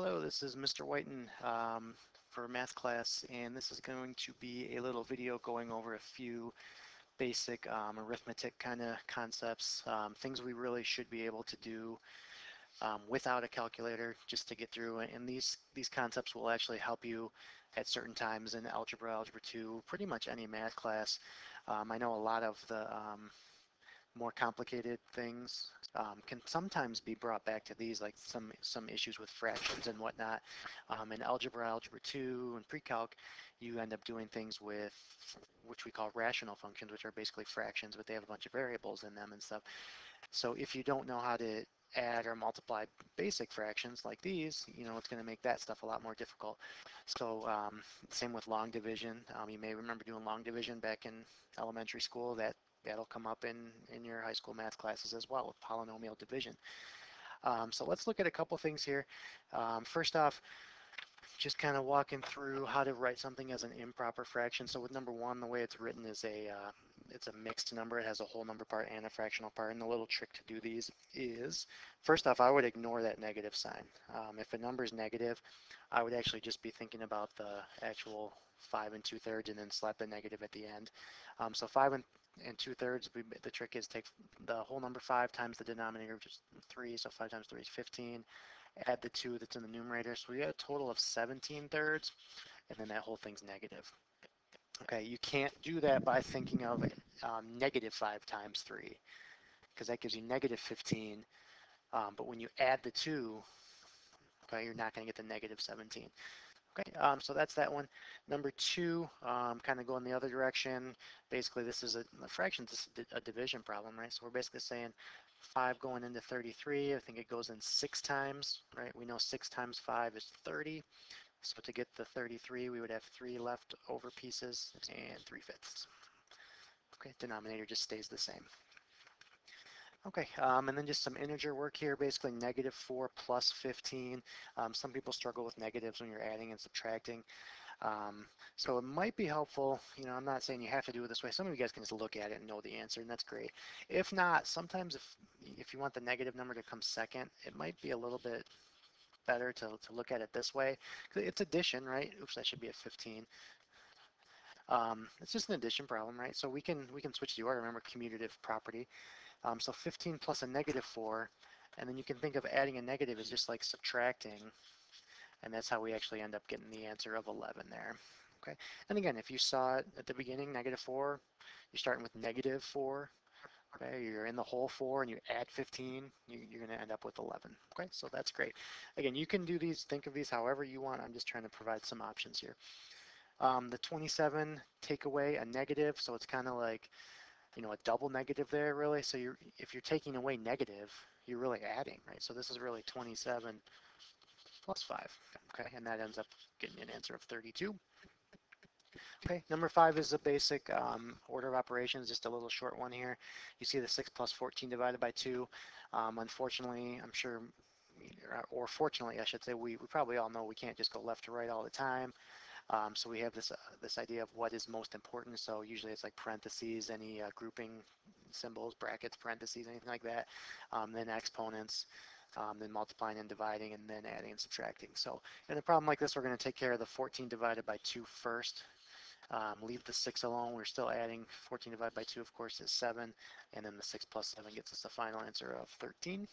Hello, this is Mr. Whiten for math class, and this is going to be a little video going over a few basic arithmetic kind of concepts, things we really should be able to do without a calculator just to get through. And these concepts will actually help you at certain times in algebra, algebra 2, pretty much any math class. I know a lot of the more complicated things can sometimes be brought back to these, like some issues with fractions and whatnot. In algebra, algebra 2, and pre-calc, you end up doing things with which we call rational functions, which are basically fractions, but they have a bunch of variables in them and stuff. So if you don't know how to add or multiply basic fractions like these, it's going to make that stuff a lot more difficult. So same with long division. You may remember doing long division back in elementary school. That'll come up in your high school math classes as well with polynomial division. So let's look at a couple things here. First off, just kind of walking through how to write something as an improper fraction. So with number one, the way it's written is it's a mixed number. It has a whole number part and a fractional part. And the little trick to do these is, first off, I would ignore that negative sign. If a number is negative, I would actually just be thinking about the actual 5 2/3 and then slap the negative at the end. So 5 and 2/3, the trick is take the whole number 5 times the denominator, which is 3, so 5 times 3 is 15. Add the 2 that's in the numerator, so we get a total of 17/3, and then that whole thing's negative. Okay, you can't do that by thinking of negative 5 times 3, because that gives you negative 15, but when you add the 2, okay, you're not going to get the negative 17. Okay, so that's that one. Number two, kind of going the other direction. Basically, this is a fraction, this is a division problem, right? So we're basically saying 5 going into 33. I think it goes in 6 times, right? We know 6 times 5 is 30. So to get the 33, we would have 3 left over pieces and 3/5. Okay, denominator just stays the same. Okay, and then just some integer work here, basically negative 4 plus 15. Some people struggle with negatives when you're adding and subtracting. So it might be helpful, I'm not saying you have to do it this way. Some of you guys can just look at it and know the answer, and that's great. If not, sometimes if you want the negative number to come second, it might be a little bit better to look at it this way. It's addition, right? Oops, that should be a 15. It's just an addition problem, right? So we can switch the order. Remember, commutative property. So 15 plus a negative 4, and then you can think of adding a negative as just like subtracting, and that's how we actually end up getting the answer of 11 there. Okay, and again, if you saw it at the beginning, negative 4, you're starting with negative 4. Okay, you're in the whole 4 and you add 15, you're going to end up with 11. Okay, so that's great. Again, you can do these, think of these however you want. I'm just trying to provide some options here. The 27, take away a negative, so it's kind of like a double negative there, really. So if you're taking away negative, you're really adding, right? So this is really 27 plus 5, okay? And that ends up getting an answer of 32. Okay, number 5 is a basic order of operations, just a little short one here. You see the 6 plus 14 divided by 2. Unfortunately, I'm sure, or fortunately, I should say, we probably all know we can't just go left to right all the time. So we have this idea of what is most important. So usually it's like parentheses, any grouping symbols, brackets, parentheses, anything like that. Then exponents, then multiplying and dividing, and then adding and subtracting. So in a problem like this, we're going to take care of the 14 divided by 2 first. Leave the 6 alone. We're still adding. 14 divided by 2, of course, is 7. And then the 6 plus 7 gets us the final answer of 13.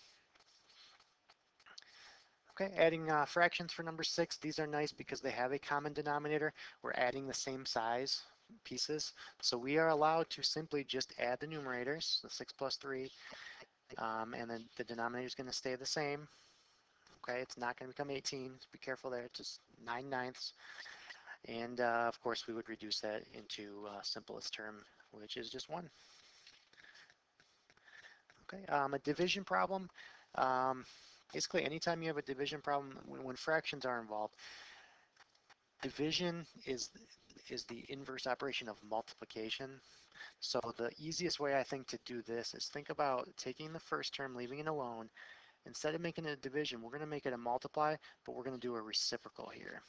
Okay, adding fractions for number 6. These are nice because they have a common denominator. We're adding the same size pieces. So we are allowed to simply just add the numerators, the 6 plus 3, and then the denominator is going to stay the same. Okay, it's not going to become 18. So be careful there. It's just 9/9. And of course, we would reduce that into simplest term, which is just 1. Okay, a division problem. Basically, anytime you have a division problem, when fractions are involved, division is the inverse operation of multiplication. So the easiest way I think to do this is think about taking the first term, leaving it alone. Instead of making it a division, we're going to make it a multiply, but we're going to do a reciprocal here.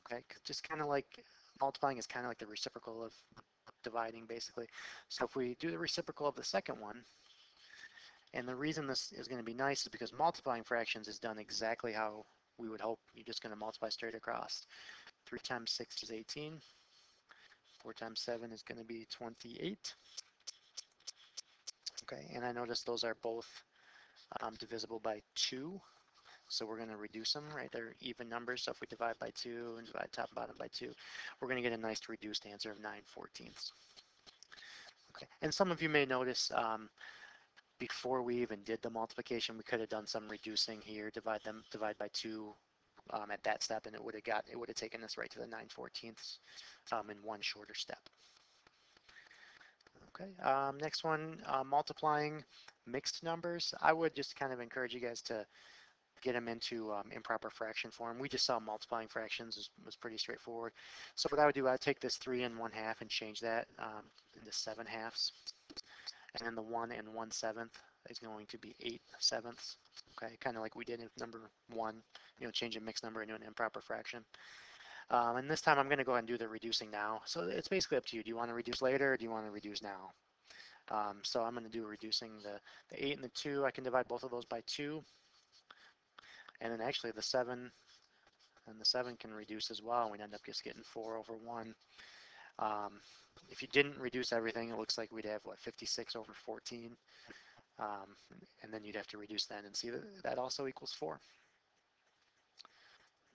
Okay, just kind of like multiplying is kind of like the reciprocal of dividing, basically. So if we do the reciprocal of the second one, and the reason this is going to be nice is because multiplying fractions is done exactly how we would hope you're just going to multiply straight across. 3 times 6 is 18. 4 times 7 is going to be 28. Okay, and I notice those are both divisible by 2. So we're going to reduce them, right? They're even numbers, so if we divide by 2 and divide top and bottom by 2, we're going to get a nice reduced answer of 9/14. Okay, and some of you may notice before we even did the multiplication, we could have done some reducing here, divide by 2 at that step, and it would have taken us right to the 9/14 in one shorter step. Okay, next one, multiplying mixed numbers. I would just kind of encourage you guys to get them into improper fraction form. We just saw multiplying fractions was pretty straightforward. So what I would do, I'd take this 3 1/2 and change that into 7/2. And then the 1 1/7 is going to be 8/7. Okay, kind of like we did in number 1, change a mixed number into an improper fraction. And this time I'm going to go ahead and do the reducing now. So it's basically up to you. Do you want to reduce later or do you want to reduce now? So I'm going to do reducing the 8 and the 2. I can divide both of those by 2. And then actually the 7 and the 7 can reduce as well. We'd end up just getting 4/1. If you didn't reduce everything, it looks like we'd have, what, 56/14. And then you'd have to reduce that and see that also equals 4.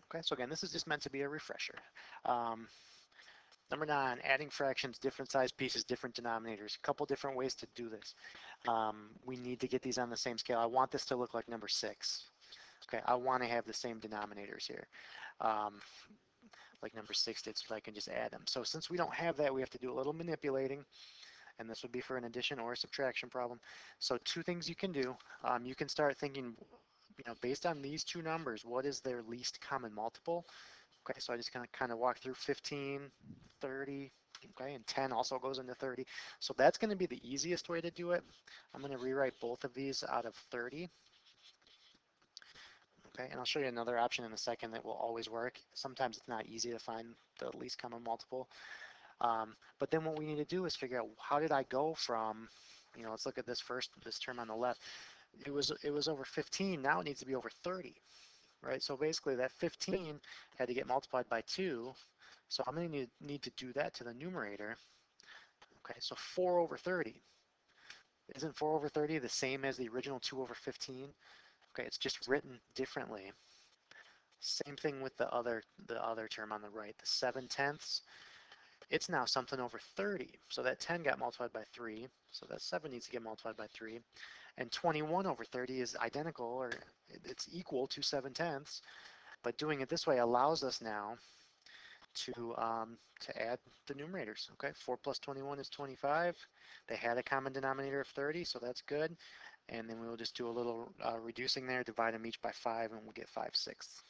Okay, so again, this is just meant to be a refresher. Number 9, adding fractions, different size pieces, different denominators. A couple different ways to do this. We need to get these on the same scale. I want this to look like number 6. Okay, I want to have the same denominators here. Like number 6 did, so I can just add them. So since we don't have that, we have to do a little manipulating, and this would be for an addition or a subtraction problem. So 2 things you can do. You can start thinking, based on these 2 numbers, what is their least common multiple? Okay, so I just kind of walk through 15, 30, okay, and 10 also goes into 30. So that's going to be the easiest way to do it. I'm going to rewrite both of these out of 30. Okay, and I'll show you another option in a second that will always work. Sometimes it's not easy to find the least common multiple. But then what we need to do is figure out, how did I go from, let's look at this term on the left. It was over 15, now it needs to be over 30. Right, so basically that 15 had to get multiplied by 2, so I'm going to need to do that to the numerator. Okay, so 4/30. Isn't 4/30 the same as the original 2/15? Okay, it's just written differently. Same thing with the other term on the right, the 7/10. It's now something over 30, so that 10 got multiplied by 3, so that 7 needs to get multiplied by 3. And 21/30 is identical, or it's equal to 7/10, but doing it this way allows us now to add the numerators. Okay, 4 plus 21 is 25. They had a common denominator of 30, so that's good. And then we'll just do a little reducing there, divide them each by 5, and we'll get 5/6.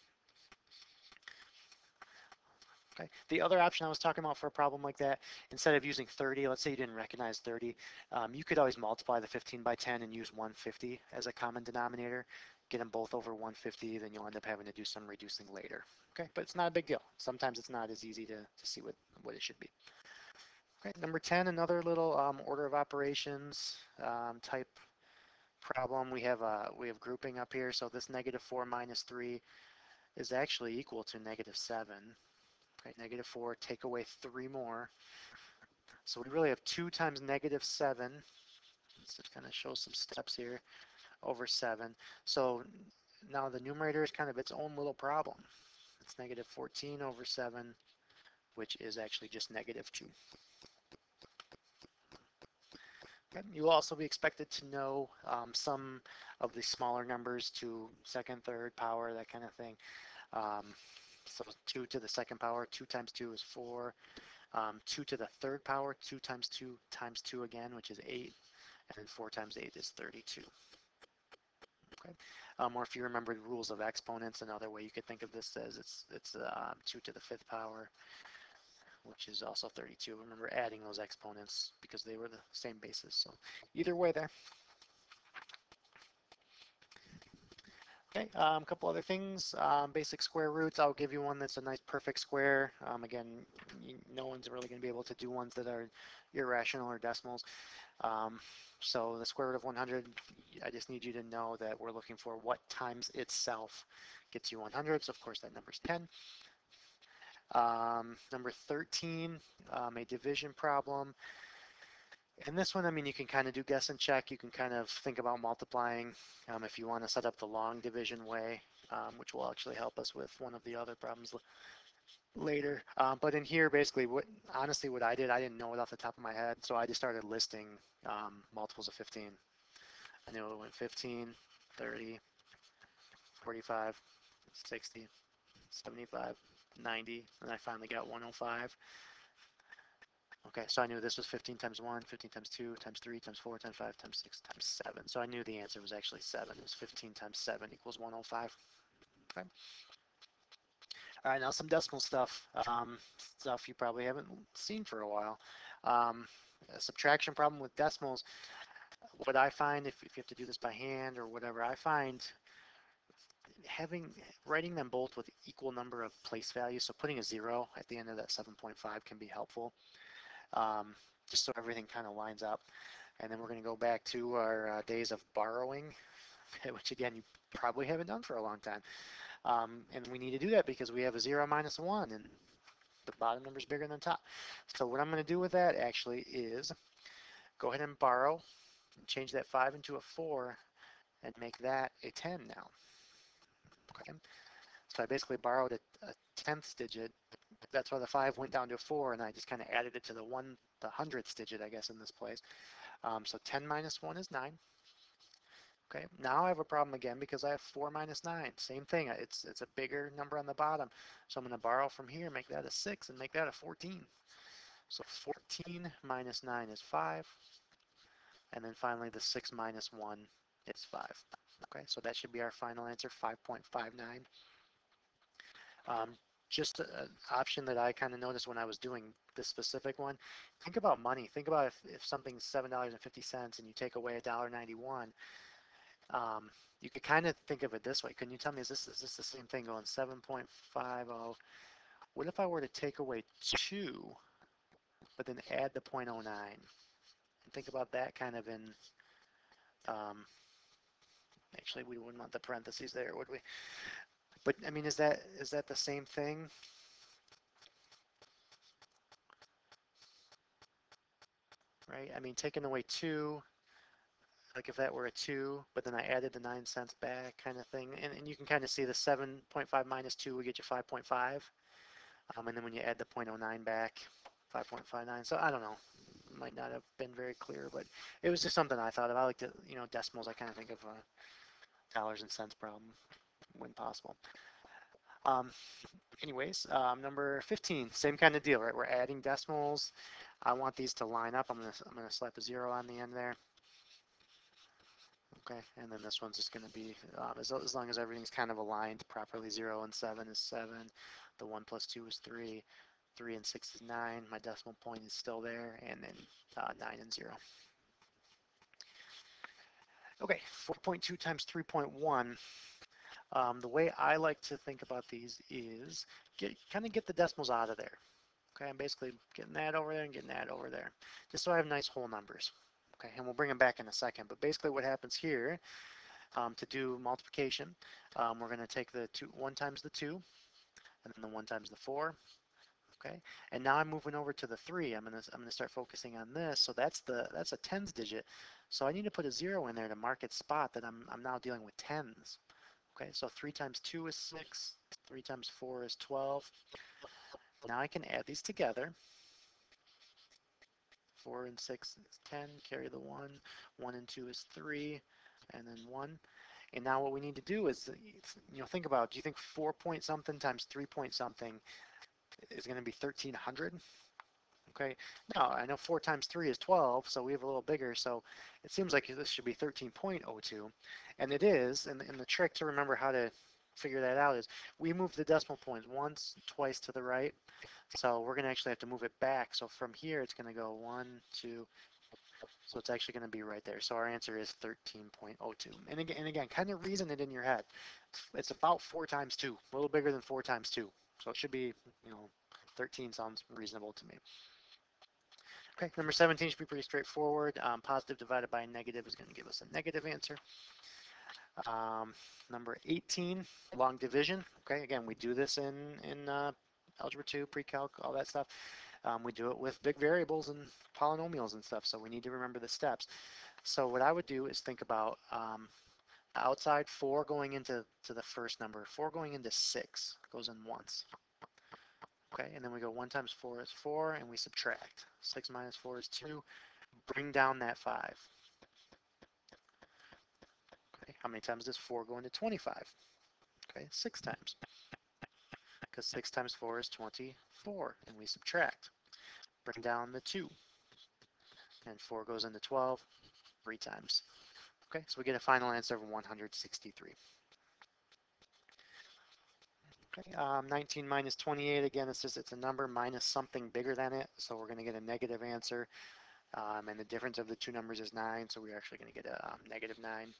Okay. The other option I was talking about for a problem like that, instead of using 30, let's say you didn't recognize 30, you could always multiply the 15 by 10 and use 150 as a common denominator. Get them both over 150, then you'll end up having to do some reducing later. Okay, but it's not a big deal. Sometimes it's not as easy to see what it should be. Okay, number 10, another little order of operations type problem. We have grouping up here, so this -4 minus 3 is actually equal to -7. Okay, -4, take away 3 more. So we really have 2 times -7. Let's just kind of show some steps here, over 7. So now the numerator is kind of its own little problem. It's -14/7, which is actually just -2. Okay. You will also be expected to know some of the smaller numbers to second, third power, that kind of thing. So 2 to the second power, 2 times 2 is 4. 2 to the third power, 2 times 2 again, which is 8. And then 4 times 8 is 32. Okay. Or if you remember the rules of exponents, another way you could think of this as it's 2 to the 5th power, which is also 32. Remember adding those exponents because they were the same basis. So either way there. Okay, a couple other things. Basic square roots. I'll give you one that's a nice perfect square. Again, no one's really going to be able to do ones that are irrational or decimals. Um, so the square root of 100, I just need you to know that we're looking for what times itself gets you 100. So of course that number's 10. Number 13, a division problem. And this one, I mean, you can kind of do guess and check. You can kind of think about multiplying if you want to set up the long division way, which will actually help us with one of the other problems later. But in here, basically, honestly, what I didn't know it off the top of my head, so I just started listing multiples of 15. I knew it went 15, 30, 45, 60, 75, 90, and I finally got 105. Okay, so I knew this was 15 times 1, 15 times 2, times 3, times 4, times 5, times 6, times 7. So I knew the answer was actually 7. It was 15 times 7 equals 105. Okay. All right, now some decimal stuff. Stuff you probably haven't seen for a while. A subtraction problem with decimals. What I find, if you have to do this by hand or whatever, I find writing them both with equal number of place values, so putting a 0 at the end of that 7.5 can be helpful. Just so everything kind of lines up. And then we're going to go back to our days of borrowing, which again, you probably haven't done for a long time. And we need to do that because we have a 0 minus 1, and the bottom number is bigger than the top. So what I'm going to do with that actually is go ahead and borrow, and change that 5 into a 4, and make that a 10 now. Okay. So I basically borrowed a 10th digit. That's why the 5 went down to a 4, and I just kind of added it to the 100th digit, I guess, in this place. So 10 minus 1 is 9. Okay, now I have a problem again because I have 4 minus 9. Same thing, it's a bigger number on the bottom. So I'm going to borrow from here, make that a 6, and make that a 14. So 14 minus 9 is 5. And then finally the 6 minus 1 is 5. Okay, so that should be our final answer, 5.59. Just an option that I kind of noticed when I was doing this specific one, think about money. Think about if something's $7.50 and you take away $1.91, you could kind of think of it this way. Can you tell me, is this the same thing going 7.50? What if I were to take away 2, but then add the 0.09? And think about that kind of in, actually we wouldn't want the parentheses there, would we? But I mean, is that the same thing? Right? I mean, taking away 2, like if that were a 2, but then I added the 9 cents back kind of thing. And you can kind of see the 7.5 minus 2 would get you 5.5. And then when you add the 0.09 back, 5.59. So I don't know. Might not have been very clear, but it was just something I thought of. I like to, decimals, I kind of think of dollars and cents problem when possible. Anyways, number 15, same kind of deal, right? We're adding decimals. I want these to line up. I'm gonna slap a 0 on the end there. Okay, and then this one's just going to be, as long as everything's kind of aligned properly, 0 and 7 is 7, the 1 plus 2 is 3, 3 and 6 is 9, my decimal point is still there, and then 9 and 0. Okay, 4.2 times 3.1. The way I like to think about these is kind of get the decimals out of there. Okay, I'm basically getting that over there and getting that over there, just so I have nice whole numbers. Okay, and we'll bring them back in a second. But basically what happens here, to do multiplication, we're going to take the 1 times the 2, and then the 1 times the 4. Okay, and now I'm moving over to the 3. I'm gonna start focusing on this. So that's a tens digit. So I need to put a 0 in there to mark its spot that I'm now dealing with tens. Okay, so 3 times 2 is 6. 3 times 4 is 12. Now I can add these together. 4 and 6 is 10, carry the 1, 1 and 2 is 3, and then 1. And now what we need to do is, think about, do you think 4 point something times 3 point something is going to be 1300? Okay, now I know 4 times 3 is 12, so we have a little bigger, so it seems like this should be 13.02, and it is, and the trick to remember how to figure that out is we move the decimal points once, twice to the right, so we're going to actually have to move it back. So from here, it's going to go 1, 2, So it's actually going to be right there. So our answer is 13.02. And again, kind of reason it in your head. It's about 4 times 2, a little bigger than 4 times 2. So it should be, 13 sounds reasonable to me. Okay, number 17 should be pretty straightforward. Positive divided by a negative is going to give us a negative answer. Number 18, long division. Okay, again, we do this in Algebra 2, pre-calc, all that stuff. We do it with big variables and polynomials and stuff, so we need to remember the steps. So what I would do is think about outside 4 going into the first number. 4 going into 6 goes in once. Okay, and then we go 1 times 4 is 4, and we subtract. 6 minus 4 is 2. Bring down that 5. Okay, how many times does 4 go into 25? Okay, 6 times. Because 6 times 4 is 24, and we subtract. Bring down the 2. And 4 goes into 12 3 times. Okay, so we get a final answer of 163. Okay, 19 minus 28, again, it's a number minus something bigger than it, so we're going to get a negative answer. And the difference of the two numbers is 9, so we're actually going to get a negative 9.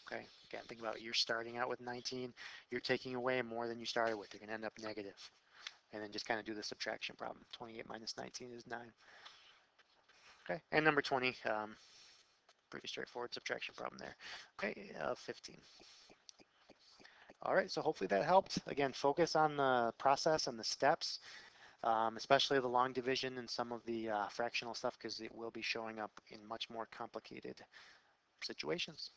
Okay, again, think about it. You're starting out with 19. You're taking away more than you started with. You're going to end up negative. And then just kind of do the subtraction problem. 28 minus 19 is 9. Okay, and number 20, pretty straightforward subtraction problem there. Okay, 15. All right, so hopefully that helped. Again, focus on the process and the steps, especially the long division and some of the fractional stuff, because it will be showing up in much more complicated situations.